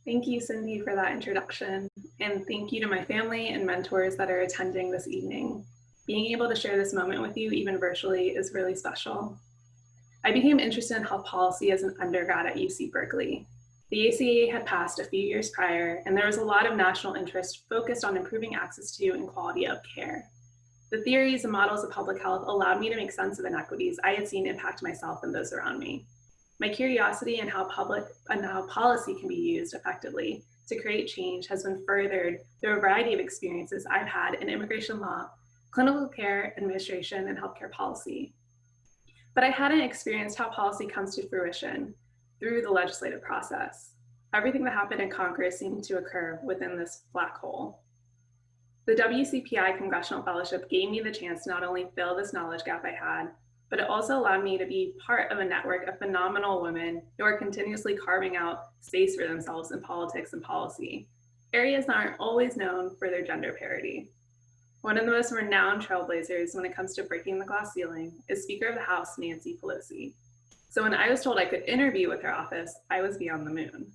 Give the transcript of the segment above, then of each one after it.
Thank you, Cindy, for that introduction. And thank you to my family and mentors that are attending this evening. Being able to share this moment with you, even virtually, is really special. I became interested in health policy as an undergrad at UC Berkeley. The ACA had passed a few years prior, and there was a lot of national interest focused on improving access to and quality of care. The theories and models of public health allowed me to make sense of inequities I had seen impact myself and those around me. My curiosity in how policy can be used effectively to create change has been furthered through a variety of experiences I've had in immigration law, clinical care administration, and healthcare policy. But I hadn't experienced how policy comes to fruition through the legislative process. Everything that happened in Congress seemed to occur within this black hole. The WCPI Congressional Fellowship gave me the chance to not only fill this knowledge gap I had, but it also allowed me to be part of a network of phenomenal women who are continuously carving out space for themselves in politics and policy, areas that aren't always known for their gender parity. One of the most renowned trailblazers when it comes to breaking the glass ceiling is Speaker of the House, Nancy Pelosi. So when I was told I could interview with her office, I was beyond the moon.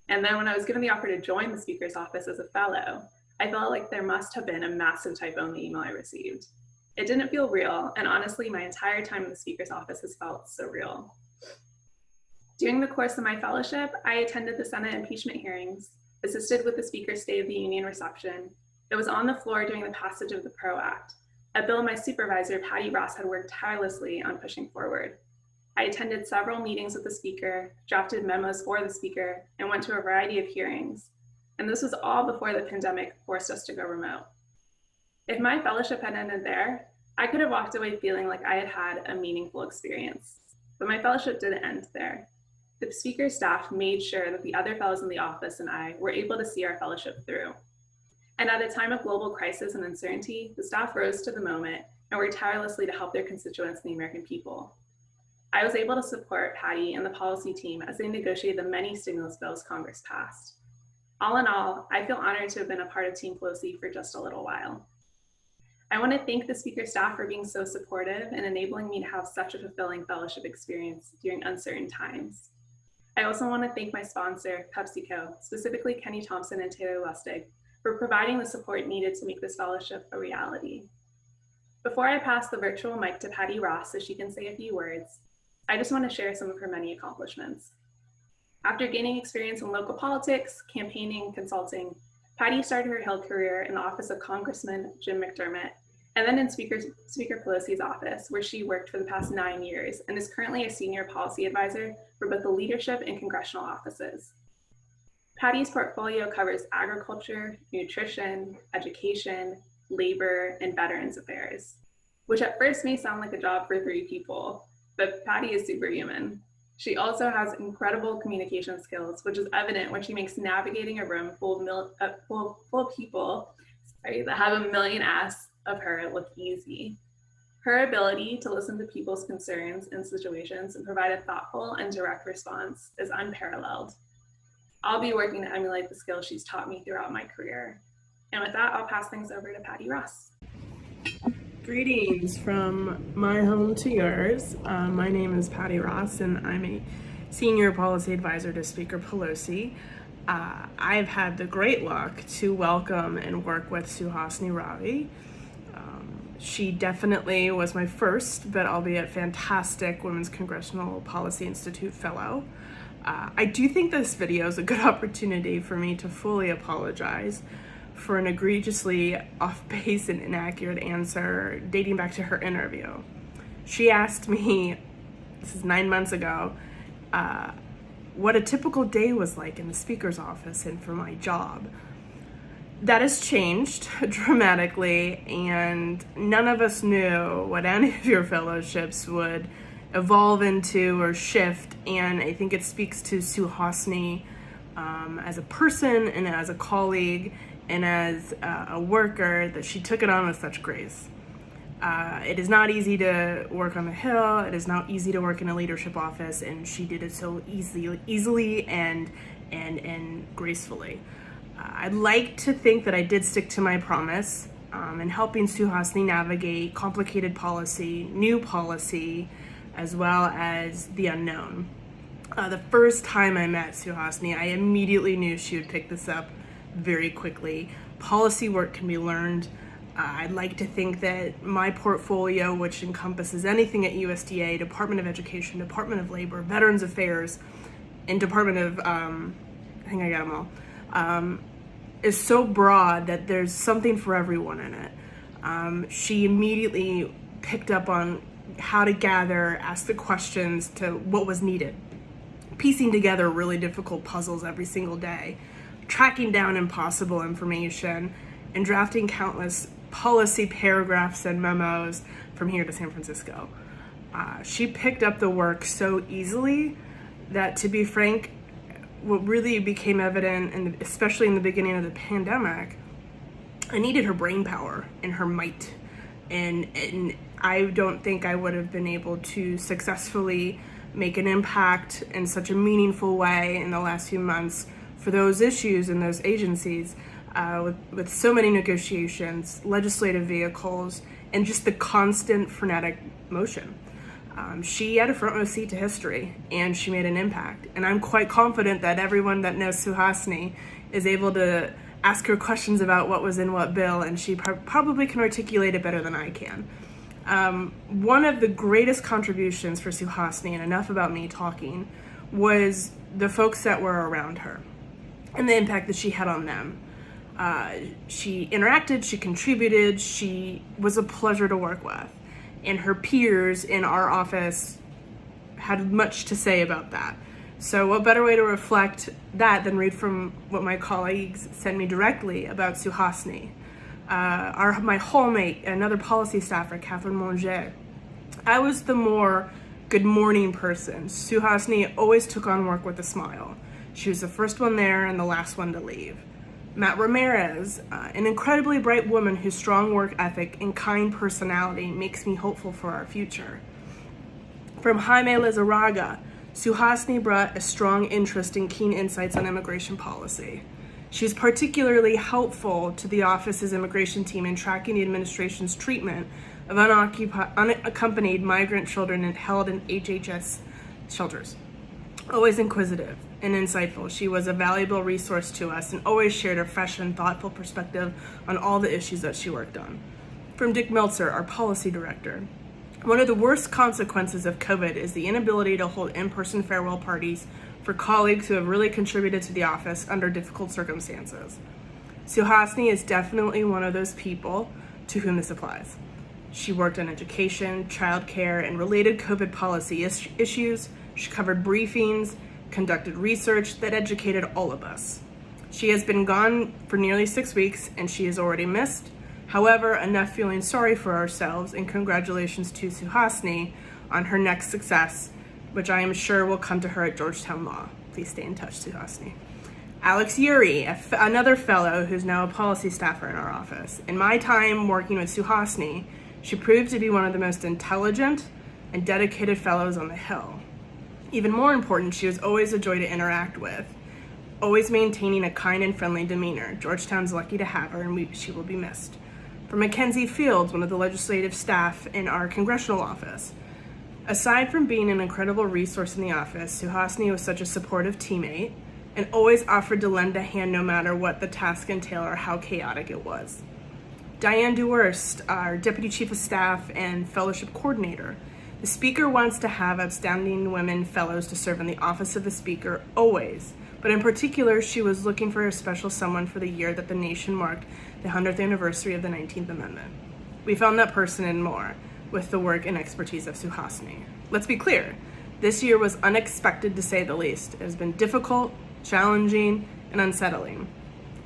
And then when I was given the offer to join the Speaker's office as a fellow, I felt like there must have been a massive typo in the email I received. It didn't feel real, and honestly, my entire time in the Speaker's office has felt surreal. During the course of my fellowship, I attended the Senate impeachment hearings, assisted with the Speaker's State of the Union reception. It was on the floor during the passage of the PRO Act, a bill my supervisor, Patti Ross, had worked tirelessly on pushing forward. I attended several meetings with the Speaker, drafted memos for the Speaker, and went to a variety of hearings. And this was all before the pandemic forced us to go remote. If my fellowship had ended there, I could have walked away feeling like I had had a meaningful experience. But my fellowship didn't end there. The Speaker's staff made sure that the other fellows in the office and I were able to see our fellowship through. And at a time of global crisis and uncertainty, the staff rose to the moment and worked tirelessly to help their constituents and the American people. I was able to support Patti and the policy team as they negotiated the many stimulus bills Congress passed. All in all, I feel honored to have been a part of Team Pelosi for just a little while. I want to thank the Speaker's staff for being so supportive and enabling me to have such a fulfilling fellowship experience during uncertain times. I also want to thank my sponsor, PepsiCo, specifically Kenny Thompson and Taylor Lustig, for providing the support needed to make this fellowship a reality. Before I pass the virtual mic to Patti Ross so she can say a few words, I just want to share some of her many accomplishments. After gaining experience in local politics, campaigning, and consulting, Patti started her Hill career in the office of Congressman Jim McDermott, and then in Speaker Pelosi's office, where she worked for the past 9 years and is currently a senior policy advisor for both the leadership and congressional offices. Patti's portfolio covers agriculture, nutrition, education, labor, and veterans affairs, which at first may sound like a job for 3 people, but Patti is superhuman. She also has incredible communication skills, which is evident when she makes navigating a room full of people that have a million asks of her look easy. Her ability to listen to people's concerns and situations and provide a thoughtful and direct response is unparalleled. I'll be working to emulate the skills she's taught me throughout my career. And with that, I'll pass things over to Patti Ross. Greetings from my home to yours. My name is Patti Ross, and I'm a senior policy advisor to Speaker Pelosi. I've had the great luck to welcome and work with Suhasini Ravi. She definitely was my first, but albeit fantastic, Women's Congressional Policy Institute Fellow. I do think this video is a good opportunity for me to fully apologize for an egregiously off-base and inaccurate answer dating back to her interview. She asked me, this is 9 months ago, what a typical day was like in the Speaker's office and for my job. That has changed dramatically, and none of us knew what any of your fellowships would evolve into or shift, and I think it speaks to Suhasini as a person and as a colleague and as a worker that she took it on with such grace. It is not easy to work on the Hill. It is not easy to work in a leadership office, and she did it so easily and gracefully. I'd like to think that I did stick to my promise in helping Suhasini navigate complicated policy, new policy, as well as the unknown. The first time I met Suhasini, I immediately knew she would pick this up very quickly. Policy work can be learned. I'd like to think that my portfolio, which encompasses anything at USDA, Department of Education, Department of Labor, Veterans Affairs, and Department of, I think I got them all, is so broad that there's something for everyone in it. She immediately picked up on how to gather, ask the questions to what was needed, piecing together really difficult puzzles every single day, tracking down impossible information, and drafting countless policy paragraphs and memos from here to San Francisco. She picked up the work so easily that, to be frank, what really became evident, and especially in the beginning of the pandemic, I needed her brain power and her might. And I don't think I would have been able to successfully make an impact in such a meaningful way in the last few months for those issues and those agencies, with so many negotiations, legislative vehicles, and just the constant frenetic motion. She had a front row seat to history, and she made an impact. And I'm quite confident that everyone that knows Suhasini is able to ask her questions about what was in what bill, and she probably can articulate it better than I can. One of the greatest contributions for Suhasini, and enough about me talking, was the folks that were around her and the impact that she had on them. She interacted, she contributed, she was a pleasure to work with. And her peers in our office had much to say about that. So what better way to reflect that than read from what my colleagues sent me directly about Suhasini. My hallmate, another policy staffer, Catherine Monger. I was the more good morning person. Suhasini always took on work with a smile. She was the first one there and the last one to leave. Matt Ramirez, an incredibly bright woman whose strong work ethic and kind personality makes me hopeful for our future. From Jaime Lizarraga, Suhasini brought a strong interest and keen insights on immigration policy. She was particularly helpful to the office's immigration team in tracking the administration's treatment of unaccompanied migrant children held in HHS shelters. Always inquisitive and insightful, she was a valuable resource to us and always shared a fresh and thoughtful perspective on all the issues that she worked on. From Dick Meltzer, our policy director, one of the worst consequences of COVID is the inability to hold in-person farewell parties for colleagues who have really contributed to the office under difficult circumstances. Suhasini is definitely one of those people to whom this applies. She worked on education, childcare, and related COVID policy issues. She covered briefings, conducted research that educated all of us. She has been gone for nearly 6 weeks, and she is already missed. However, enough feeling sorry for ourselves, and congratulations to Suhasini on her next success, which I am sure will come to her at Georgetown Law. Please stay in touch, Suhasini. Alex Yuri, another fellow who's now a policy staffer in our office. In my time working with Suhasini, she proved to be one of the most intelligent and dedicated fellows on the Hill. Even more important, she was always a joy to interact with, always maintaining a kind and friendly demeanor. Georgetown's lucky to have her, and she will be missed. For Mackenzie Fields, one of the legislative staff in our congressional office. Aside from being an incredible resource in the office, Suhasini was such a supportive teammate and always offered to lend a hand no matter what the task entailed or how chaotic it was. Diane Dewurst, our Deputy Chief of Staff and Fellowship Coordinator. The Speaker wants to have outstanding women fellows to serve in the office of the Speaker always, but in particular, she was looking for a special someone for the year that the nation marked the 100th anniversary of the 19th Amendment. We found that person and more with the work and expertise of Suhasini. Let's be clear, this year was unexpected to say the least. It has been difficult, challenging, and unsettling.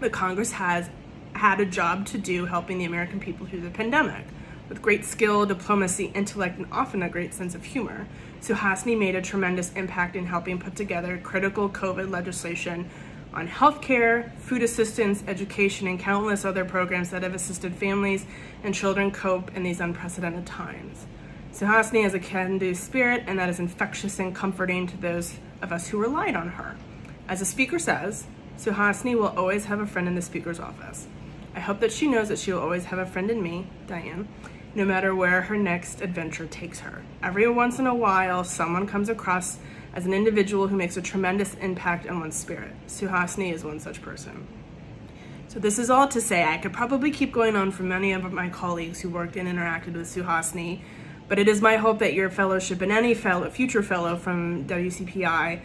The Congress has had a job to do helping the American people through the pandemic. With great skill, diplomacy, intellect, and often a great sense of humor, Suhasini made a tremendous impact in helping put together critical COVID legislation on healthcare, food assistance, education, and countless other programs that have assisted families and children cope in these unprecedented times. Suhasini has a can-do spirit, and that is infectious and comforting to those of us who relied on her. As the Speaker says, Suhasini will always have a friend in the Speaker's office. I hope that she knows that she will always have a friend in me, Diane, no matter where her next adventure takes her. Every once in a while, someone comes across as an individual who makes a tremendous impact on one's spirit. Suhasini is one such person. So this is all to say I could probably keep going on for many of my colleagues who worked and interacted with Suhasini, but it is my hope that your fellowship and any future fellow from WCPI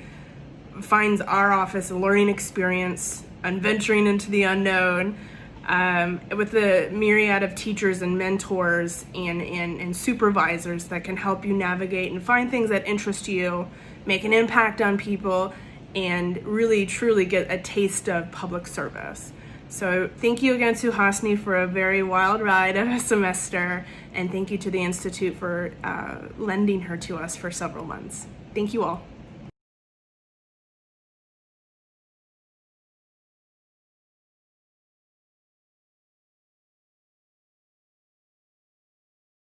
finds our office a learning experience and venturing into the unknown, with the myriad of teachers and mentors and supervisors that can help you navigate and find things that interest you, make an impact on people, and really truly get a taste of public service. So thank you again, Suhasini, for a very wild ride of a semester, and thank you to the Institute for lending her to us for several months. Thank you all.